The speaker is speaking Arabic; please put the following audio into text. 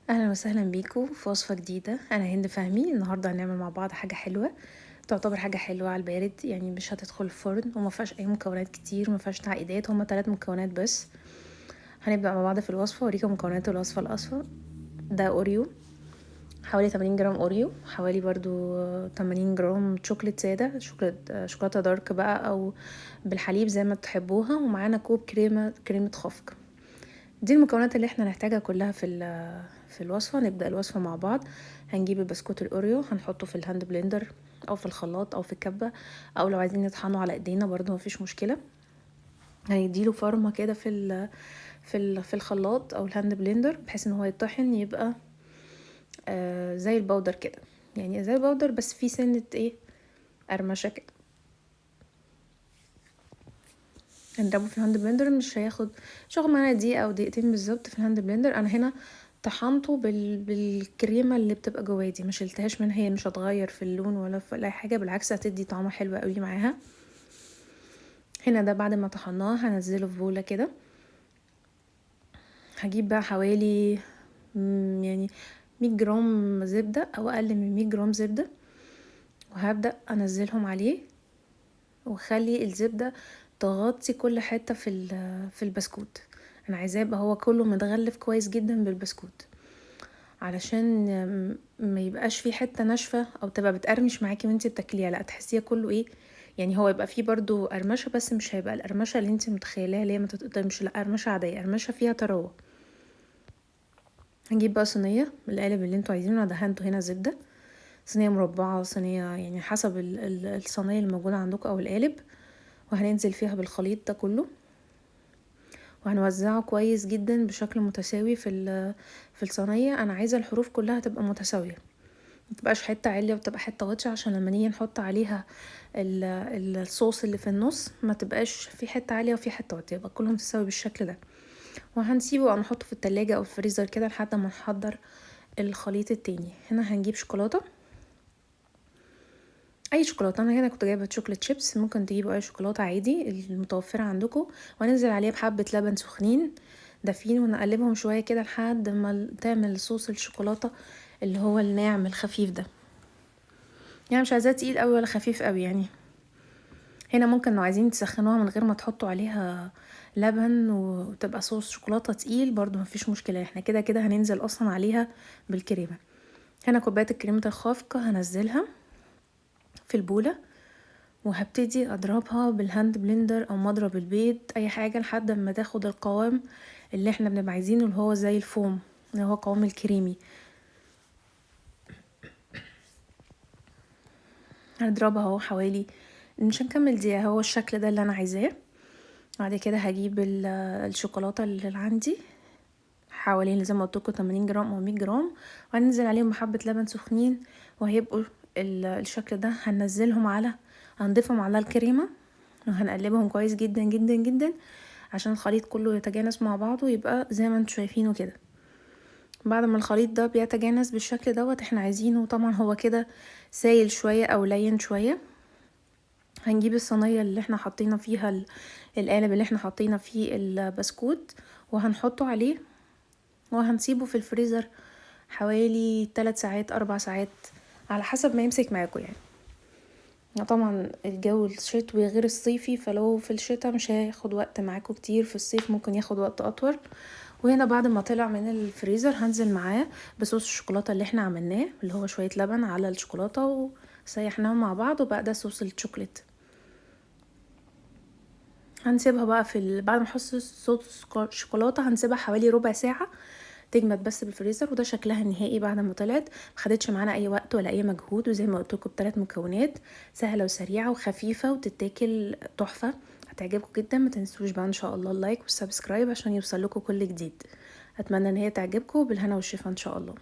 اهلا وسهلا بيكم في وصفه جديده. انا هند فهمي. النهارده هنعمل مع بعض حاجه حلوه، تعتبر حاجه حلوه على البارد، يعني مش هتدخل الفرن وما فيهاش اي مكونات كتير، ما فيهاش تعقيدات، هما 3 مكونات بس. هنبدا مع بعض في الوصفه واوريكم مكونات الوصفه الاصفر. ده اوريو، حوالي 80 جرام اوريو، حوالي برضو 80 جرام شوكولات ساده، شوكولاته دارك بقى او بالحليب زي ما تحبوها، ومعانا كوب كريمه خفق. دي المكونات اللي احنا نحتاجها كلها في الوصفه. نبدا الوصفه مع بعض. هنجيب البسكوت الاوريو، هنحطه في الهاند بلندر او في الخلاط او في الكبه، او لو عايزين نطحنه على ايدينا برضو مفيش مشكله. هنديله فرمه كده في الخلاط او الهاند بلندر، بحيث ان هو يطحن يبقى زي البودر كده، يعني زي البودر بس في سنه ايه، قرمشه كده. هنضربه في الهاند بلندر، مش هياخد معانا دقيقة او دقيقتين بالظبط في الهاند بلندر. انا هنا طحنته بالكريمه اللي بتبقى جواه دي، ما شلتهاش منها، هي مش هتغير في اللون ولا في اي حاجه، بالعكس هتدي طعمه حلو قوي معاها. هنا ده بعد ما طحناه هنزله في بوله كده. هجيب بقى حوالي يعني 100 جرام زبده او اقل من 100 جرام زبده، وهبدا انزلهم عليه، وخلي الزبده تغطي كل حته في البسكوت. انا عايزاه يبقى هو كله متغلف كويس جدا بالبسكوت، علشان ما يبقاش في حته ناشفه او تبقى بتقرمش معاكي وانتي بتاكليها، لا تحسيها كله ايه، يعني هو يبقى فيه برضو قرمشه بس مش هيبقى القرمشه اللي انتي متخيلاها اللي هي ما تتقطمش، لا قرمشه عاديه، قرمشه فيها طراوه. هنجيب بقى صينيه من القالب اللي انتوا عايزينه. انا دهنته هنا زبده، صينيه مربعه، صينيه يعني حسب الصينيه اللي موجوده عندكم او القالب، وهننزل فيها بالخليط ده كله، وهنوزعه كويس جدا بشكل متساوي في الصينيه. انا عايزه الحروف كلها تبقى متساويه، متبقاش حته عاليه وتبقى حته واطيه، عشان لما نيجي نحط عليها الصوص اللي في النص ما تبقاش في حته عاليه وفي حته واطيه، يبقى كله متساوي بالشكل ده. وهنسيبه او نحطه في التلاجة او الفريزر كده لحد ما نحضر الخليط التاني. هنا هنجيب شوكولاته، اي شوكولاته. انا هنا كنت جايبه شوكولاته شيبس، ممكن تجيبوا اي شوكولاته عادي المتوفره عندكم، وهننزل عليها بحبه لبن سخنين دافين، ونقلبهم شويه كده لحد ما تعمل صوص الشوكولاته اللي هو الناعم الخفيف ده، يعني مش عايزاه تقيل قوي ولا خفيف قوي يعني. هنا ممكن لو عايزين تسخنوها من غير ما تحطوا عليها لبن وتبقى صوص شوكولاته تقيل برضو مفيش مشكله، احنا كده كده هننزل اصلا عليها بالكريمه. هنا كوبايه الكريمه الخافقه هنزلها في البوله، وهبتدي اضربها بالهاند بلندر او مضرب البيض، اي حاجه، لحد ما تاخد القوام اللي احنا بنبقى عايزينه، اللي هو زي الفوم، اللي هو قوام الكريمي. هنضربها اهو حوالي، مش هنكمل دقيقه، هو الشكل ده اللي انا عايزاه. بعد كده هجيب الشوكولاته اللي عندي، حوالي زي ما قلت لكم 80 جرام او 100 جرام، وهننزل عليهم بحبه لبن سخنين، وهيبقوا الشكل ده. هنضيفهم على الكريمه، وهنقلبهم كويس جدا جدا جدا عشان الخليط كله يتجانس مع بعضه، يبقى زي ما انتم شايفينه كده. بعد ما الخليط ده بيتجانس بالشكل دوت، احنا عايزينه طبعا هو كده سايل شويه او لين شويه. هنجيب الصينيه اللي احنا حطينا فيها القالب اللي احنا حطينا فيه البسكوت، وهنحطه عليه، وهنسيبه في الفريزر حوالي 3 ساعات 4 ساعات على حسب ما يمسك معاكم يعني. طبعا الجو الشتوي غير الصيفي، فلو في الشتاء مش هياخد وقت معاكم كتير، في الصيف ممكن ياخد وقت اطول. وهنا بعد ما طلع من الفريزر هنزل معاه بصوص الشوكولاته اللي احنا عملناه، اللي هو شويه لبن على الشوكولاته وسيحناهم مع بعض، وبقى ده صوص الشوكولات. هنسيبها بقى بعد ما نحط صوص شوكولاته هنسيبها حوالي ربع ساعه تجمد بس بالفريزر، وده شكلها النهائي بعد ما طلعت. مخدتش معانا اي وقت ولا اي مجهود، وزي ما قلت لكم ب3 مكونات، سهله وسريعه وخفيفه وتتاكل تحفه، هتعجبكم جدا. ما تنسوش بقى ان شاء الله اللايك والسبسكرايب عشان يوصل لكم كل جديد. اتمنى ان هي تعجبكم، بالهنا والشفا ان شاء الله.